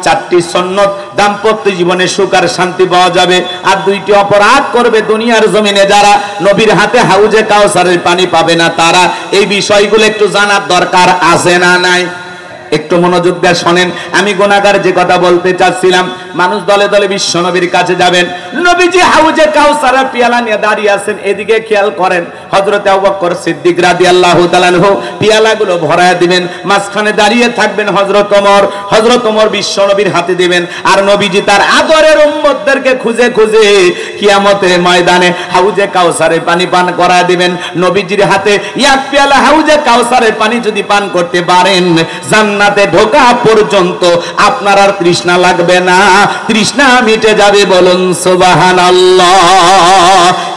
চারটি সুন্নাত দাম্পত্য জীবনে সুখ আর শান্তি পাওয়া যাবে। আর দুইটি অপরাধ করবে দুনিয়ার জমিনে যারা, নবীর হাতে হাউজে কাউসারের পানি পাবে না তারা। এই বিষয়গুলো একটু জানার দরকার আছে না নাই? একটু মনোযোগ দিয়ে শোনেন। আমি গুনাহগার যে কথা বলতে চাচ্ছিলাম, মানুষ দলে দলে বিশ্ব নবীর কাছে যাবেন, নবীজি হাউজে কাউসারের পেয়ালা নিয়ে দাঁড়িয়ে আছেন, এদিকে খেয়াল করেন। হযরত আবু বকর সিদ্দিক রাদিয়াল্লাহু তাআলা আনহু পেয়ালাগুলো ভরায়া দিবেন, মাঝখানে দাঁড়িয়ে থাকবেন হযরত ওমর। হযরত ওমর বিশ্ব নবীর হাতে দিবেন, আর নবীজি তার আদরের উম্মতদেরকে খুঁজে খুঁজে কিয়ামতের ময়দানে হাউজে কাউসারের পানি পান করা দিবেন। নবীজির হাতে এক পেয়ালা হাউজে কাউসারের পানি যদি পান করতে পারেন, জান্নাতে ঢোকা পর্যন্ত আপনার আর তৃষ্ণা লাগবে না, তৃষ্ণা মিটে যাবে। বলুন সুবহানাল্লাহ।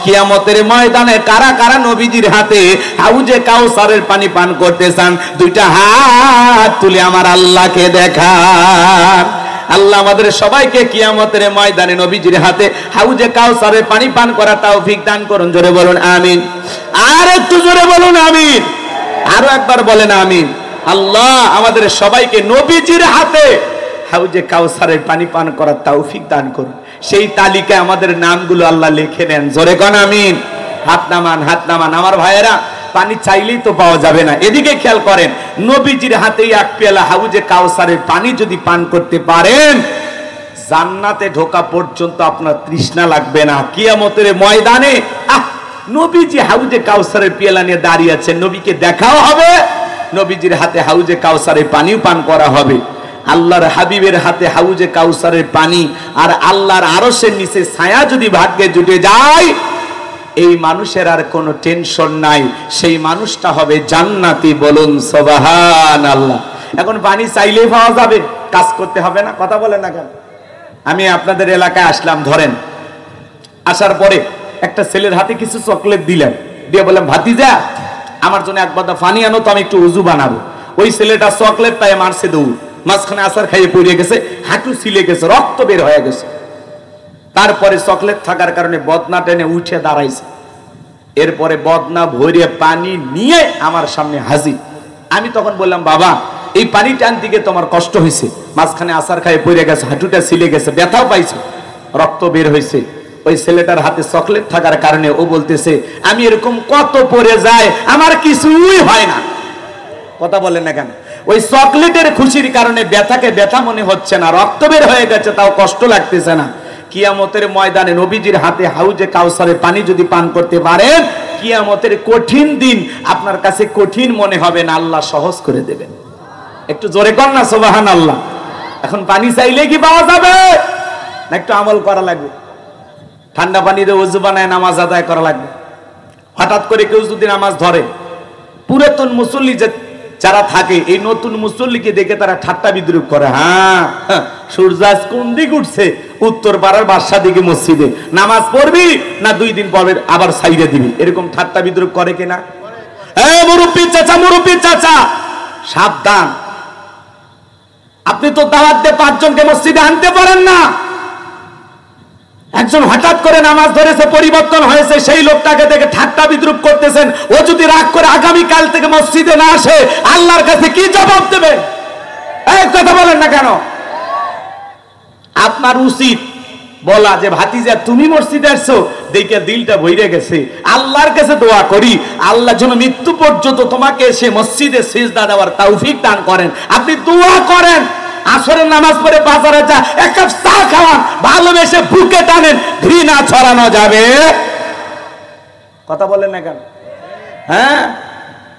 কিয়ামতের ময়দানে কারা কারা নবীজির হাতে হাউজে কাউসারের পানি পান করতে চান? দুইটা হাত তুলে আমার আল্লাহকে দেখান। আল্লাহ আমাদের সবাইকে কিয়ামতের ময়দানে নবীজির হাতে হাউজে কাউসারের পানি পান করা তৌফিক দান করুন। জোরে বলুন আমিন। আর একটু জোরে বলুন আমিন। আরো একবার বলেন আমিন। আল্লাহ আমাদের সবাইকে নবীজির হাতে হাউজে কাউসারের পানি পান করার তৌফিক দান করুন। সেই তালিকায় আমাদের নামগুলো আল্লাহ লিখে নেন। জোরে কোন আমিন। হাত নামান, হাত নামান। আমার ভাইয়েরা, পানি চাইলেই তো পাওয়া যাবে না। এদিকে খেয়াল করেন, নবীজির হাতে এক পেয়ালা হাউজে কাউসারের পানি যদি পান করতে পারেন, জান্নাতে ঢোকা পর্যন্ত আপনার তৃষ্ণা লাগবে না। কিয়ামতের ময়দানে নবীজি হাউজে কাউসারের পেয়ালা নিয়ে দাঁড়িয়ে আছেন, নবীকে দেখাও হবে, নবীজির হাতে হাউজে কাউসারের পানিও পান করা হবে। আল্লাহর হাবিবের হাতে হাউজে কাউসারের পানি আর আল্লাহর আরশের নিচে ছায়া যদি ভাগ্যে জুটে যায়, এই মানুষের আর কোনো টেনশন নাই, সেই মানুষটা হবে জান্নাতি। বলুন সুবহানাল্লাহ। এখন পানি চাইলেই পাওয়া যাবে, কাজ করতে হবে না। কথা বলেন না কেন? আমি আপনাদের এলাকায় আসলাম, ধরেন আসার পরে একটা ছেলের হাতে কিছু চকলেট দিলেন, দিয়ে বললাম ভাতিজা আমার জন্য এক বাদা পানি আনো তো, আমি একটু উজু বানাবো। ওই ছেলেটা চকলেট পায়ে মারছে দৌড়, মাঝখানে আসার খাইয়ে পড়ে গেছে, হাঁটু ছিলে গেছে, রক্ত বের হয়ে গেছে। তারপরে চকলেট থাকার কারণে বদনা টেনে উঠে দাঁড়াইছে। এরপরে বদনা ভরে পানি নিয়ে আমার সামনে হাজির। আমি তখন বললাম, বাবা এই পানি টান দিকে তোমার কষ্ট হয়েছে, মাঝখানে আসার খাইয়ে পড়ে গেছে, হাঁটুটা ছিলে গেছে, ব্যথাও পাইছে, রক্ত বের হয়েছে। ওই ছেলেটার হাতে চকলেট থাকার কারণে ও বলতেছে, আমি এরকম কত পড়ে যায়, আমার কিছুই হয় না। কথা বলেন না কেন? ওই চকলেটের খুশির কারণে ব্যথাকে ব্যথা মনে হচ্ছে না, রক্ত বের হয়ে গেছে তাও কষ্ট লাগতেছে না। কিয়ামতের ময়দানে নবীজির হাতে হাউজে কাউসারের পানি যদি পান করতে পারেন, কিয়ামতের কঠিন দিন আপনার কাছে কঠিন মনে হবে না, আল্লাহ সহজ করে দেবেন। একটু জোরে কর না সুবহানাল্লাহ। এখন পানি চাইলে কি পাওয়া যাবে না? একটু আমল করা লাগবে। ঠান্ডা পানিতে ওযু বানায় নামাজ আদায় করা লাগবে। হঠাৎ করে কেউ যদি নামাজ ধরে, পুরাতন মুসল্লি যারা থাকে, এই নতুন মুসল্লিকে দেখে তারা ঠাট্টা বিদ্রুপ করে। হ্যাঁ, সূর্য আজ কোন দিক উঠছে, উত্তর পাড়ার বাদশা দিকে মসজিদে নামাজ পড়বি না 2 দিন পরে আবার সাইরে দিবি, এরকম ঠাট্টা বিদ্রুপ করে কিনা? মুরব্বি চাচা, মুরব্বি চাচা সাবধান। আপনি তো দাওয়াত দিয়ে 5 জনকে মসজিদে আনতে পারেন না। একজন হঠাৎ করে নামাজ ধরেছে, পরিবর্তন হয়েছে, সেই লোকটাকে দেখে ঠাট্টা বিদ্রুপ করতেছেন। ও যদি রাগ করে আগামী কাল থেকে মসজিদে না আসে, আল্লাহর কাছে কি জবাব দেবে? এই কথা বলেন না কেন? আপনার উচিত বলা যে ভাতিজা তুমি মসজিদে আসছো দেখে দিলটা ভইরে গেছে, আল্লাহর কাছে দোয়া করি আল্লাহ যেন মৃত্যু পর্যন্ত তোমাকে সে মসজিদে সিজদা দেওয়ার তৌফিক দান করেন। আপনি দোয়া করেন, আসরের নামাজ পড়ে বাজারে যা এক কাপ চা খাওয়ান, ভালোবেসে বুকে টানেন, ঘৃণা ছড়ানো যাবে। কথা বলেন না কেন? হ্যাঁ,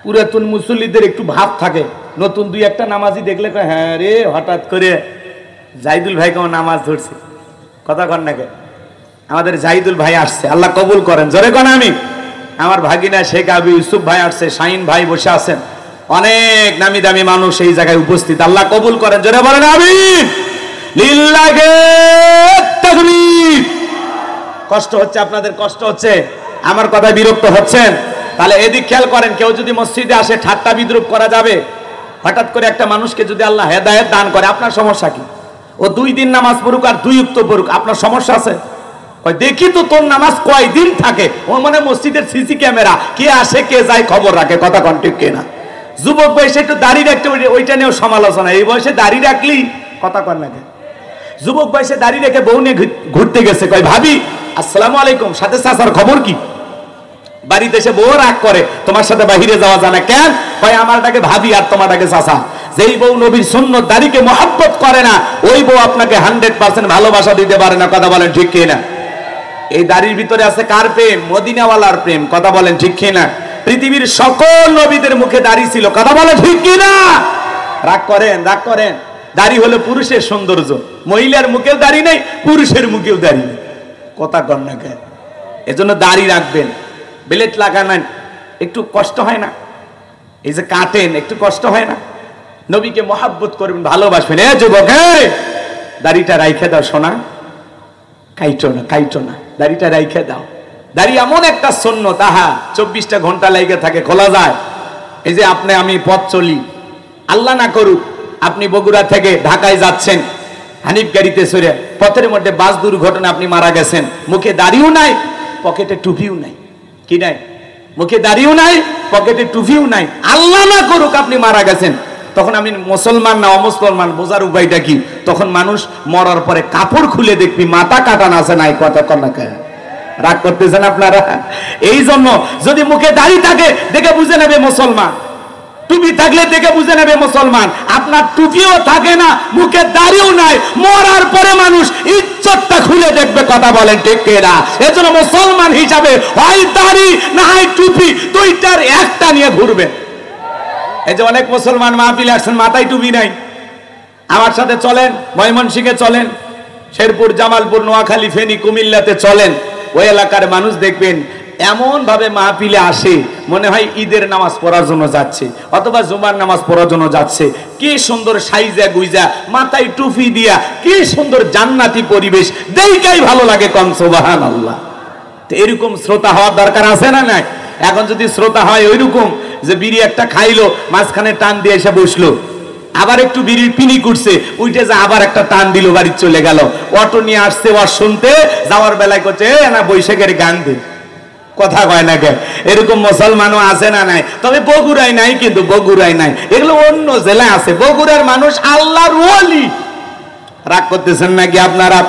পুরাতন মুসল্লিদের একটু ভাব থাকে, নতুন 2-1টা নামাজি দেখলে হ্যাঁ রে হঠাৎ করে জাহিদুল ভাই কেমন নামাজ ধরছে। কথা কন না কেন? আমাদের জাহিদুল ভাই আসছে, আল্লাহ কবুল করেন। জোরে কোন আমি। আমার ভাগিনা শেখ আবু ইউসুফ ভাই আসছে, শাহিন ভাই বসে আছেন, অনেক নামি দামি মানুষ এই জায়গায় উপস্থিত, আল্লাহ কবুল করেন। জোরে বলেন আমিন। লিল্লাহি তাকবীর। কষ্ট হচ্ছে আপনাদের? কষ্ট হচ্ছে? আমার কথায় বিরক্ত হচ্ছেন? তাহলে এদিক খেয়াল করেন, কেউ যদি মসজিদে আসে ঠাট্টা বিদ্রুপ করা যাবে? হঠাৎ করে একটা মানুষকে যদি আল্লাহ হেদায়েত দান করে, আপনার সমস্যা কি? ও 2 দিন নামাজ পড়ুক আর 2 ওয়াক্ত পড়ুক, আপনার সমস্যা আছে? ওই দেখি তো তোর নামাজ কয়দিন থাকে। ও মানে মসজিদের সিসি ক্যামেরা, কে আসে কে যায় খবর রাখে। কথা কন ঠিক কিনা? যুবক বয়সে একটু দাড়ি রাখতে, ওইটা নিয়েও সমালোচনা। এই বয়সে দাড়ি রাখলি কথা কর না। যুবক বয়সে দাঁড়িয়ে রেখে বউ নিয়ে ঘুরতে গেছে, কয় ভাবি আসসালামু আলাইকুম, সাথে চাচার খবর কি? বাড়িতে এসে বউ রাগ করে, তোমার সাথে বাহিরে যাওয়া যায় না কেন? কয় আমারটাকে ভাবি আর তোমারটাকে চাচা। যেই বউ নবীর সুন্নত দাড়িকে মহব্বত করে না, ওই বউ আপনাকে 100% ভালোবাসা দিতে পারে না। কথা বলেন ঠিক কিনা? এই দাড়ির ভিতরে আছে কার প্রেম? মদিনাওয়ালার প্রেম। কথা বলেন ঠিক কিনা? পৃথিবীর সকল নবীদের মুখে দাড়ি ছিল। কথা বলেন ঠিক কিনা? রাগ করেন, রাগ করেন। দাড়ি হলো পুরুষের সৌন্দর্য। মহিলার মুখেও দাড়ি নেই, পুরুষের মুখেও দাড়ি নেই। কথা কর না কেন? এজন্য দাড়ি রাখবেন। বেলেট লাগানেন, একটু কষ্ট হয় না? এই যে কাটেন, একটু কষ্ট হয় না? নবীকে মহব্বত করবেন, ভালোবাসবেন। এ যুবক, দাড়িটা রাইখে দাও সোনা, কাইটো না, কাইটো না, দাড়িটা রাইখে দাও। দাড়ি এমন একটা সুন্নাত, তাহা 24টা ঘন্টা লেগে থাকে, খোলা যায়। এই যে আপনি আমি পথ চলি, আল্লাহ না করুক আপনি বগুড়া থেকে ঢাকায় যাচ্ছেন, হানিফ গাড়িতে চড়ে পথের মধ্যে বাস দুর্ঘটনা, আপনি মারা গেছেন, মুখে দাড়িও নাই, পকেটে টুপিও নাই। কি নাই? মুখে দাড়িও নাই, পকেটে টুপিও নাই। আল্লাহ না করুক আপনি মারা গেছেন, তখন আমি মুসলমান না অমুসলমান বোঝার উপায়টা কি? তখন মানুষ মরার পরে কাপড় খুলে দেখবি মাথা কাটান আছে নাই। কথা কর না কেন? রাগ করতেছেন আপনারা? এই জন্য যদি মুখে দাড়ি থাকে দেখে বুঝে নেবে মুসলমান, টুপি থাকলে দেখে বুঝে নেবে মুসলমান। আপনার টুপিও থাকে না, মুখে দাড়িও নাই, মরার পরে মানুষ ইজ্জতটা খুলে দেখবে। কথা বলেন ঠিক কিনা? এজন্য মুসলমান হিসাবে হয় দাড়ি না হয় টুপি, দুইটার একটা নিয়ে ঘুরবে। এই যে অনেক মুসলমান মাহফিলে আসছেন, মাথায় টুপি নাই। আমার সাথে চলেন, ময়মনসিংহে চলেন, শেরপুর, জামালপুর, নোয়াখালী, ফেনী, কুমিল্লাতে চলেন। ওই এলাকার মানুষ দেখবেন এমন ভাবে মাহফিলে আসে, মনে হয় ঈদের নামাজ পড়ার জন্য যাচ্ছে অথবা জুমার নামাজ পড়ার জন্য যাচ্ছে। কি সুন্দর সাইজা গুইজা, মাথায় টুপি দিয়া, কি সুন্দর জান্নাতি পরিবেশ, দেখাই ভালো লাগে। কোন সুবহানাল্লাহ। তো এরকম শ্রোতা হওয়ার দরকার আছে না নাই? এখন যদি শ্রোতা হয় ওইরকম যে বিড়ি একটা খাইলো, মাঝখানে টান দিয়ে এসে বসলো, আবার একটু বিড়ির পিনি করছে, উঠে যা আবার একটা টান দিল, বাড়ি চলে গেল। অটো নিয়ে আসছে, ওয়াজ শুনতে যাওয়ার বেলায় করছে না বৈশাখের গান দে। কথা কয় না কে? এরকম মুসলমানও আছে না নাই? তবে বগুড়ায় নাই, কিন্তু বগুড়ায় নাই, এগুলো অন্য জেলায় আছে। বগুড়ার মানুষ আল্লাহর ওলি। রাগ করতেছেন নাকি আপনারা?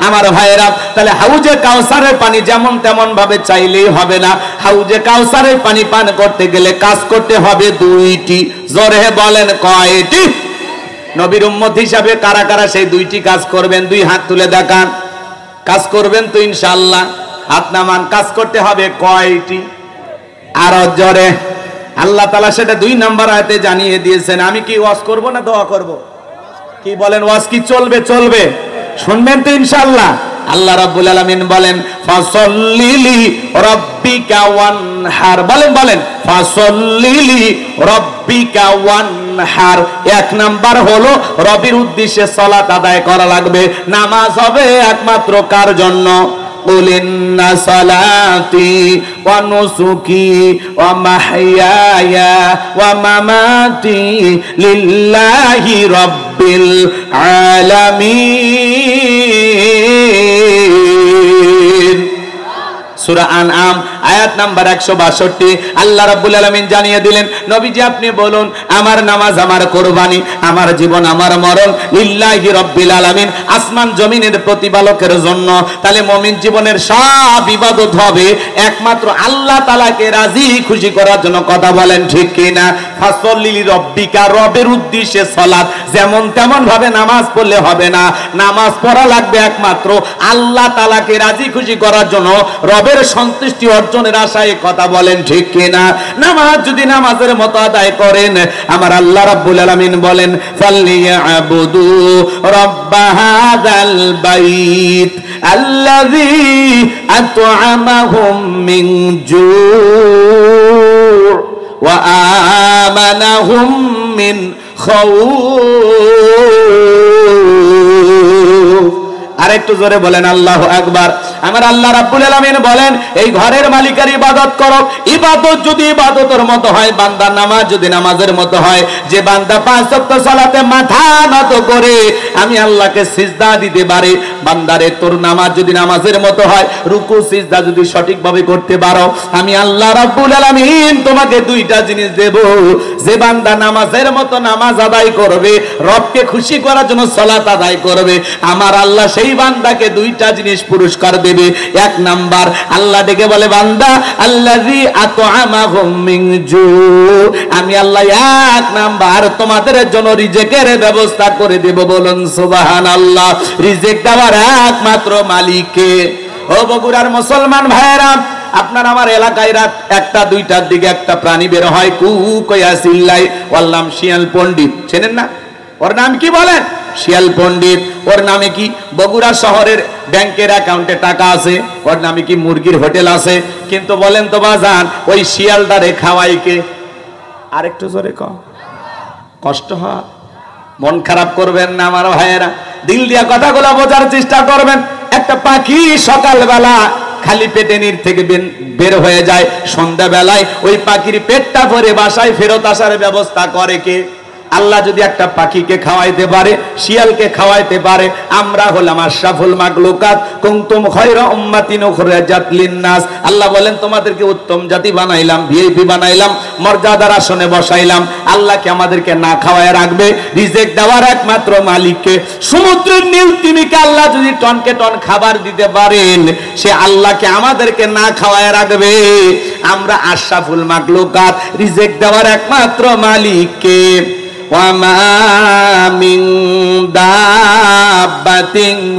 আমার ভাইয়েরা, তাহলে হাউজে কাউসারের পানি যেমন তেমন ভাবে চাইলেই হবে না। হাউজে কাউসারের পানি পান করতে গেলে কাজ করতে হবে দুইটি। জোরে বলেন কয়টি? নবীর উম্মত হিসাবে কারা কারা সেই দুইটি কাজ করবেন? দুই হাত তুলে দেখান। কাজ করবেন তো ইনশাআল্লাহ? হাত নামান। কাজ করতে হবে কয়টি? আরো জোরে। আল্লাহ তাআলা সেটা 2 নম্বর আয়াতে জানিয়ে দিয়েছেন। আমি কি ওয়াজ করব না দোয়া করব? কি বলেন? ওয়াজ কি চলবে? চলবে। শুনবেন তো ইনশাআল্লাহ? আল্লাহ রাব্বুল আলামিন বলেন ফাসাল্লি রাব্বিকা ওয়ানহার। বলেন বলেন, ফাসাল্লি রাব্বিকা ওয়ানহার। 1 নাম্বার হলো রবের উদ্দেশ্যে সালাত আদায় করা লাগবে। নামাজ হবে একমাত্র কার জন্য? قل إن صلاتي ونسكي ومحياي ومماتي لله رب العالمين। সূরা আনআম আয়াত নাম্বার 162। আল্লাহ রাব্বুল আলামিন জানিয়ে দিলেন, নবীজি আপনি বলুন, আমার নামাজ, আমার কুরবানি, আমার জীবন, আমার মরণ লিল্লাহি রাব্বিল আলামিন, আসমান জমিনের প্রতিপালকের জন্য। তাহলে মুমিন জীবনের সব ইবাদত হবে একমাত্র আল্লাহ তাআলাকে রাজি খুশি করার জন্য। কথা বলেন ঠিক কিনা? ফাসাল্লি রাব্বিকা, রবের উদ্দেশ্যে সালাত। যেমন তেমন ভাবে নামাজ পড়লে হবে না। নামাজ পড়া লাগবে একমাত্র আল্লাহ তাআলাকে রাজি খুশি করার জন্য, রবের সন্তুষ্টি অর্জনের আশায়। কথা বলেন ঠিক কিনা? নামাজ যদি নামাজের মতো আদায় করেন, আমার আল্লাহ রাব্বুল আলামিন বলেন ফালইয়াবুদু রাব্ব হাযাল বাইত আল্লাযী আত'আমাহুম মিন জু' ওয়া আমানাহুম মিন খাউফ। আরেকটু জোরে বলেন আল্লাহু আকবার। আমার আল্লাহ রাব্বুল আলামিন বলেন এই ঘরের মালিকের ইবাদত করো। ইবাদত যদি ইবাদতের মতো হয়, বান্দার নামাজ যদি নামাজের মতো হয়, যে বান্দা 5 ওয়াক্ত সালাতে মাথা নত করে আমি আল্লাহকে সিজদা দিতে পারে, বান্দারে তোর নামাজ যদি নামাজের মতো হয়, রুকু সিজদা যদি সঠিকভাবে করতে পারো, আমি আল্লাহ রাব্বুল আলামিন তোমাকে দুইটা জিনিস দেব। যে বান্দা নামাজের মতো নামাজ আদায় করবে, রবকে খুশি করার জন্য সালাত আদায় করবে, আমার আল্লাহ সেই বান্দাকে দুইটা জিনিস পুরস্কার দেবে। এক নাম্বার, আল্লাহ ডেকে বলে বান্দা আল্লাযী আত'আমাহুম মিন জু, আমি আল্লাহ এক নাম্বার তোমাদের জন্য রিজিকের ব্যবস্থা করে দেব। বলুন সুবহানাল্লাহ। রিজিক দেওয়ার একমাত্র মালিক কে? ও বগুড়ার মুসলমান ভাইরা, আপনার আমার এলাকায় রাত 1টা 2টার দিকে একটা প্রাণী বের হয়, কু কইয়া চিল্লাই, ওর নাম শিয়াল পণ্ডিত। চেনেন না? ওর নাম কি বলেন? শিয়াল পণ্ডিত। ওর নামে কি বগুড়া শহরের ব্যাংকের অ্যাকাউন্টে টাকা আছে, ওর নামে কি মুরগির হোটেল আছে। কিন্তু বলেন তো বাজান, ওই শিয়ালটারে খাওয়াই কে? আরেকটু জোরে কও, কষ্ট হয়। মন খারাপ করবেন না আমার ভাইয়েরা, দিল দিয়া কথাগুলো বোঝার চেষ্টা করবেন। একটা পাখি সকালবেলা খালি পেটে নির থেকে বের হয়ে যায়, সন্ধ্যা বেলায় ওই পাখির পেটটা ভরে বাসায় ফেরত আসার ব্যবস্থা করে কে? আল্লাহ যদি একটা পাখিকে খাওয়াইতে পারে, শিয়ালকে খাওয়াইতে পারে, আমরা হলাম আশরাফুল মাখলুকাত, কুনতুম খায়রা উম্মাতিন উখরিজাত লিন-নাস। আল্লাহ বলেন তোমাদেরকে উত্তম জাতি বানাইলাম, ভিআইপি বানাইলাম, মর্যাদার আসনে বসাইলাম। আল্লাহকে আমাদেরকে না খাওয়ায় রাখবে? রিজিক দেওয়ার একমাত্র মালিককে। সমুদ্রের নীল তিমিকে আল্লাহ যদি টনকে টন খাবার দিতে পারেন, সে আল্লাহকে আমাদেরকে না খাওয়ায় রাখবে? আমরা আশরাফুল মাখলুকাত, রিজিক দেওয়ার একমাত্র মালিককে। وما من دابة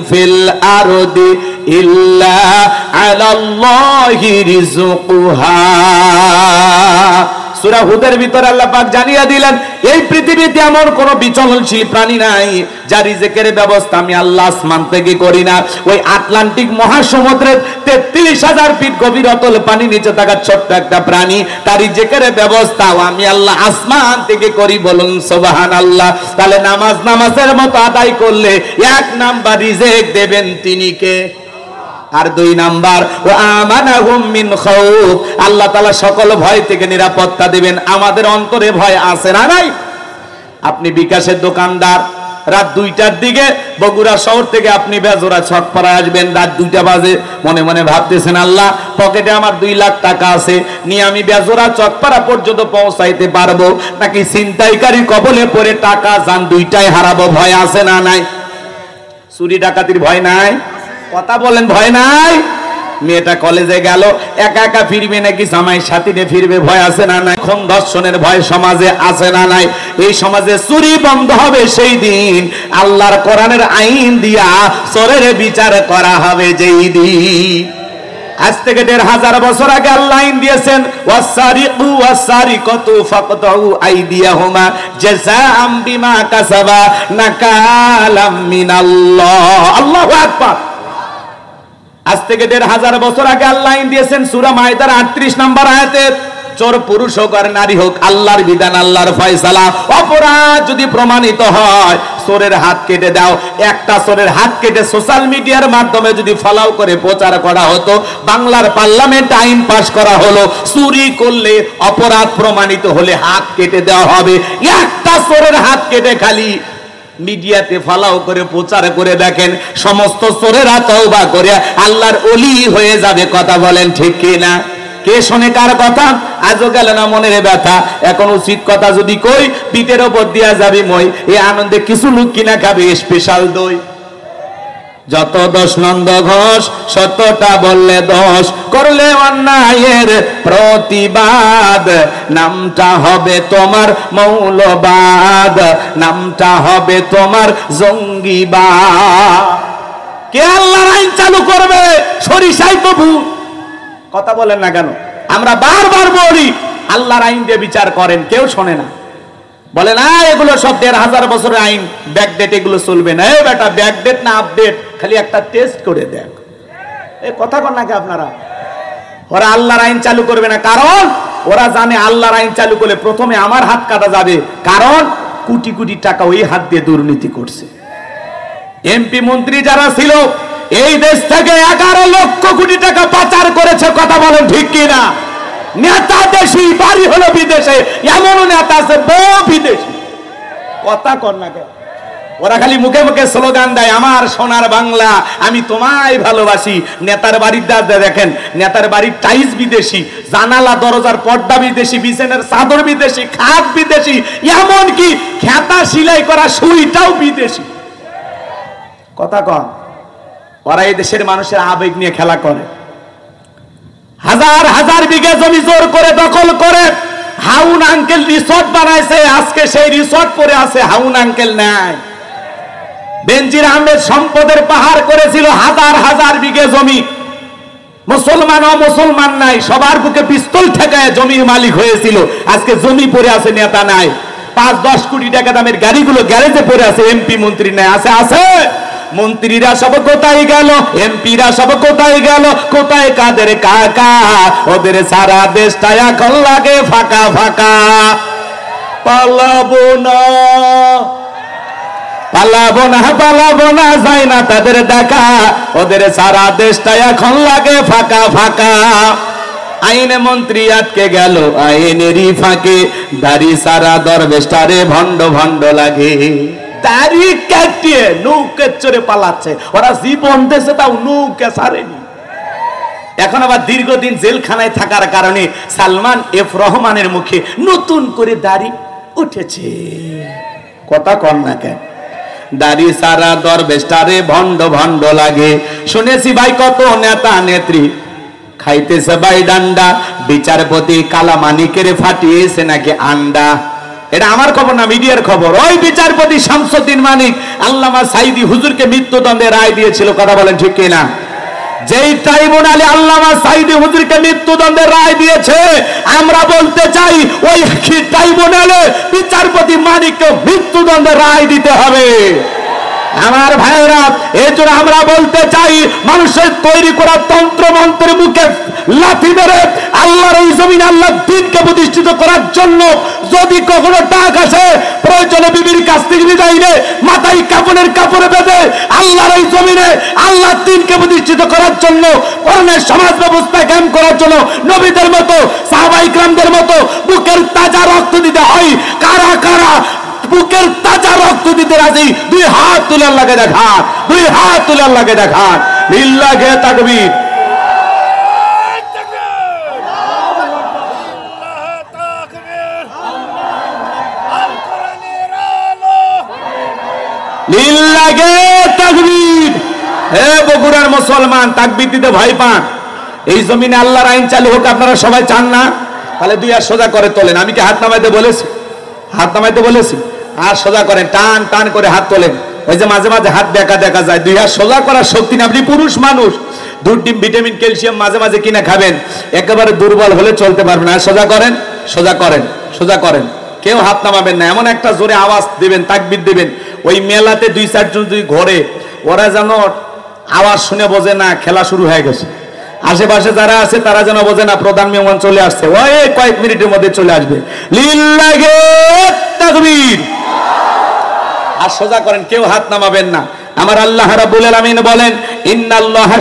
في الأرض إلا على الله رزقها। সূরা হুদের ভিতরে আল্লাহ পাক জানিয়ে দিলেন এই পৃথিবীতে এমন কোন বিচলনশীল প্রাণী নাই যার রিজিকের ব্যবস্থা আমি আল্লাহ আসমান থেকে করি না। ওই আটলান্টিক মহাসমুদ্রের ৩৩,০০০ ফিট গভীর অতল পানি নিচে থাকা ছোট্ট একটা প্রাণী, তার রিজিকের ব্যবস্থাও আমি আল্লাহ আসমান থেকে করি। বলুন সুবহানাল্লাহ। তাহলে নামাজের মতো আদায় করলে 1 নাম্বার রিজিক দেবেন তিনি কে? আর 2 নাম্বার, ও আমানাহুম মিন খাউফ, আল্লাহ তাআলা সকল ভয় থেকে নিরাপত্তা দিবেন। আমাদের অন্তরে ভয় আছে না নাই? আপনি বিকাশের দোকানদার, রাত 2টার দিকে বগুড়া শহর থেকে আপনি বেজোড়া ছকপাড়ায় আসবেন, রাত 2টা বাজে, মনে মনে ভাবতেছেন আল্লাহ পকেটে আমার 2 লাখ টাকা আছে, নিয়ে আমি বেজোড়া চকপাড়া পর্যন্ত পৌঁছাইতে পারবো নাকি ছিনতাইকারী কবলে পড়ে টাকা জান 2টাই হারাবো? ভয় আছে না নাই? চুরি ডাকাতির ভয় নাই? কথা বলেন, ভয় নাই? মেয়েটা কলেজে গেল, একা একা ফিরবে নাকি জামাই সাথী নিয়ে ফিরবে? ভয় আছে না নাই? খুন ধর্ষণের ভয় সমাজে আছে না নাই? এই সমাজে চুরি বন্ধ হবে সেই দিন আল্লাহর কোরআনের আইন দিয়া চোরের বিচার করা হবে যেই দিন। আজ থেকে ১৫০০ বছর আগে আল্লাহ আইন দিয়েছেন, ওয়াসারিকু ওয়াসারিকাতু ফাকতাউ আইদিয়াহুমা জাযাআম বিমা কাসাবা নাকালাম মিনাল্লাহ। আল্লাহু আকবার। আজ থেকে ১৫০০ বছর আগে আল্লাহ আইন দিয়েছেন সূরা মায়েদার ৩৮ নম্বর আয়াতে, চোর পুরুষ হোক আর নারী হোক, আল্লাহর বিধান, আল্লাহর ফয়সালা। অপরাধ যদি প্রমাণিত হয় চোরের হাত কেটে দাও। একটা চোরের হাত কেটে সোশ্যাল মিডিয়ার মাধ্যমে যদি ফলাও করে প্রচার করা হতো, বাংলার পার্লামেন্ট আইন পাস করা হলো, চুরি করলে অপরাধ প্রমাণিত হলে হাত কেটে দেওয়া হবে। একটা চোরের হাত কেটে খালি মিডিয়াতে ফলাও করে প্রচার করে দেখেন, সমস্ত চোরেরা তওবা করে আল্লাহর ওলি হয়ে যাবে। কথা বলেন ঠিক কি না? কে শোনে কার কথা? আজও গেল না মনের ব্যথা। এখন উচিত কথা যদি কই, পিঠের ওপর দিয়া যাবি মই। এই আনন্দে কিছু লোক কিনা খাবে স্পেশাল দই। যত দোষ নন্দ ঘোষ, সত্যটা বললে দোষ, করলে অন্যায়ের প্রতিবাদ, নামটা হবে তোমার মৌলবাদ, নামটা হবে তোমার জঙ্গিবাদ। কে আল্লাহর আইন চালু করবে? সরিষাই তো ভূত। কথা বলেন না কেন? আমরা বারবার বলি আল্লাহর আইন দিয়ে বিচার করেন, কেউ শোনে না। বলে না এগুলো সব ১৫০০ বছরের আইন, ব্যাকডেট, এগুলো চলবে না। এই বেটা ব্যাকডেট না আপডেট, খালি একটা টেস্ট করে দেখ। এই কথা কন নাকি আপনারা? ওরা আল্লাহর আইন চালু করবে না, কারণ ওরা জানে আল্লাহর আইন চালু করলে প্রথমে আমার হাত কাটা যাবে, কারণ কোটি কোটি টাকা ওই হাত দিয়ে দুর্নীতি করছে। এমপি মন্ত্রী যারা ছিল এই দেশ থেকে 11 লক্ষ কোটি টাকা পাচার করেছে, কথা বলেন ঠিক কিনা? নেতা দেশি, বাড়ি হলো বিদেশে, এমনও নেতা আছে বহু বিদেশি, কথা কর না কেন? ওরা খালি মুখে মুখে স্লোগান দেয়, আমার সোনার বাংলা, আমি তোমায় ভালোবাসি। নেতার বাড়ির দেখেন, নেতার বাড়ির টাইলস বিদেশি, জানালা দরজার পর্দা বিদেশি, বিছানার চাদর বিদেশি, খাট বিদেশি, এমনকি খেতা সেলাই করা সুইটাও বিদেশি, কথা কন। ওরা এই দেশের মানুষের আবেগ নিয়ে খেলা করে। হাজার হাজার বিঘা জমি জোর করে দখল করে হাউন আঙ্কেল রিসর্ট বানাইছে, আজকে সেই রিসর্ট পরে আছে, হাউন আঙ্কেল নাই। বেনজির আহমেদ সম্পদের পাহাড় করেছিল, হাজার হাজার বিঘে জমি, মুসলমান অমুসলমান নাই, সবার বুকে পিস্তল ঠেকায় জমির মালিক হয়েছিল, আজকে জমি পড়ে আছে, নেতা নাই। 5-10 কোটি টাকা দামের গাড়িগুলো গ্যারেজে পড়ে আছে, এমপি মন্ত্রী নাই, আছে আছে। মন্ত্রীরা সব কোথায় গেল, এমপিরা সব কোথায় গেল, কোথায় কাদের কাকা? ওদের সারা দেশটা এখন লাগে ফাঁকা ফাঁকা। পালাবো না পালাবো না পালাবো না, যায় না তাদের দেখা, ওদের সারা দেশটা এখন লাগে ফাঁকা ফাঁকা। আইনে মন্ত্রী আটকে গেল আইনেরই ফাঁকে, দাড়ি সারা দরবেশটারে ভণ্ড ভণ্ড লাগে। দাড়ি কাটিয়ে নৌকে চড়ে পালাচ্ছে, ওরা জীবন দেশে তাও নৌকে ছাড়েনি। এখন আবার দীর্ঘদিন জেলখানায় থাকার কারণে সালমান এফ রহমানের মুখে নতুন করে দাড়ি উঠেছে, কথা কন না কেন? দাড়ি সারা দরবেশটারে ভণ্ড ভণ্ড লাগে। শুনেছি ভাই কত নেতা নেত্রী খাইতেছে ভাই ডান্ডা, বিচারপতি কালামানিকের ফাটিয়েছে নাকি আন্ডা। এটা আমার খবর না, মিডিয়ার খবর। ওই বিচারপতি শামসুদ্দিন মানিক আল্লামা সাইদি হুজুরকে মৃত্যুদণ্ডে রায় দিয়েছিল, কথা বলেন ঠিক কিনা? যেই ট্রাইব্যুনালে আল্লামা সাইদি হুজুরকে মৃত্যুদণ্ডের রায় দিয়েছে, আমরা বলতে চাই ওই ট্রাইব্যুনালে বিচারপতি মানিককে মৃত্যুদণ্ডের রায় দিতে হবে। আমার ভাইরা, এই জন্য আমরা বলতে চাই, মানুষের তৈরি করা তন্ত্র মন্ত্রের মুখে লাথি মেরে আল্লাহর এই জমিনে আল্লাহর দ্বীনকে প্রতিষ্ঠিত করার জন্য যদি কখনো ডাক আসে, প্রয়োজনে বিবির কাছ থেকে বিদায় নিয়ে মাথায় কাপড়ের কাপড়ে বেঁধে আল্লাহর এই জমিনে আল্লাহর দ্বীনকে প্রতিষ্ঠিত করার জন্য, কোরআনের সমাজ ব্যবস্থা কায়েম করার জন্য নবীদের মতো সাহাবায়ে কেরামদের মতো বুকের তাজা রক্ত দিতে হয়। কারা কারা বুকের তাজা রক্ত দিতে রাজি? 2 হাত তুলে আল্লাহকে দেখান, 2 হাত তুলে আল্লাহকে দেখান। লিল্লাহি তাকবীর। লিল্লাহি তাকবীর। হে বগুড়ার মুসলমান, তাকবীর দিতে ভয় পান? এই জমিনে আল্লাহর আইন চালু হোক, আপনারা সবাই চান না? তাহলে 2 হাত সোজা করে তোলেন। আমি কি হাত নামাইতে বলেছি? হাত নামাইতে বলেছি? হাত সোজা করেন, টান টান করে হাত তোলেন। ওই যে মাঝে মাঝে হাত দেখা দেখা যায়, 2 হাত সোজা করার শক্তি না। আপনি পুরুষ মানুষ, দুধ ডিম ভিটামিন ক্যালসিয়াম মাঝে মাঝে কিনে খাবেন, একেবারে দুর্বল হলে চলতে পারবেন না। সোজা করেন, সোজা করেন, সোজা করেন। কেউ হাত নামাবেন না, এমন একটা জোরে আওয়াজ দিবেন, তাকবীর দিবেন। ওই মেলাতে 2-4 জন যদি ঘরে, ওরা যেন আওয়াজ শুনে বোঝে না খেলা শুরু হয়ে গেছে। আশেপাশে যারা আছে তারা যেন বোঝে না প্রধান মেহমান চলে আসছে, ওই কয়েক মিনিটের মধ্যে চলে আসবে। লিল্লাহি তাকবীর। আর সোজা করেন, কেউ হাত নামাবেন না। আমার আল্লাহ রাব্বুল আলামিন বলেন, ইন্নাল্লাহা